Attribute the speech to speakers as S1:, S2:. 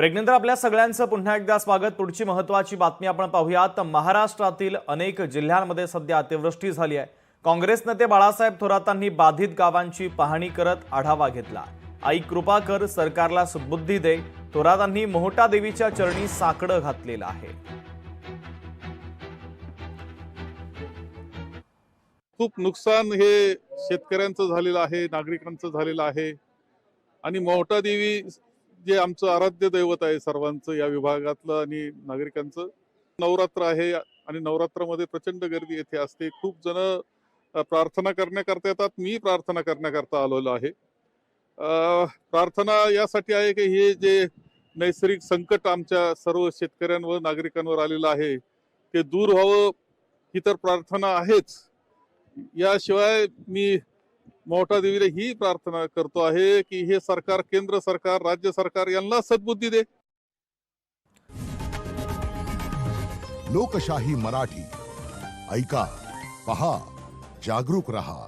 S1: ब्रेकनंतर आपल्या सगळ्यांचं पुन्हा एकदा स्वागत। पुढची महत्त्वाची बातमी आपण पाहूयात। महाराष्ट्रातील अनेक जिल्ह्यांमध्ये सध्या अतिवृष्टी झाली आहे। काँग्रेस नेते बाळासाहेब थोरातांनी बाधित गावांची पाहणी करत आढावा घेतला। आई कृपा कर, सरकारला सुबुद्धी दे, थोरातांनी मोहटा देवीच्या चरणी साकडं घातलेलं आहे।
S2: खूप नुकसान हे शेतकऱ्यांचं झालेलं आहे, नागरिकांचं झालेलं आहे। आणि मोहटा देवी जे आमचं आराध्य दैवत आहे सर्वांचं, या विभागातलं आणि नागरिकांचं, नवरात्र आहे आणि नवरात्रामध्ये प्रचंड गर्दी येथे असते। खूप जण प्रार्थना करण्याकरता येतात। मी प्रार्थना करण्याकरता आलेलो आहे। प्रार्थना यासाठी आहे की हे जे नैसर्गिक संकट आमच्या सर्व शेतकऱ्यांवर नागरिकांवर आलेलं आहे ते दूर व्हावं, ही तर प्रार्थना आहेच। याशिवाय मी मोहटा देवीला ही प्रार्थना करतो आहे की हे सरकार, केंद्र सरकार, राज्य सरकार यांना सद्बुद्धी दे।
S3: लोकशाही मराठी ऐका, पहा, जागरूक रहा।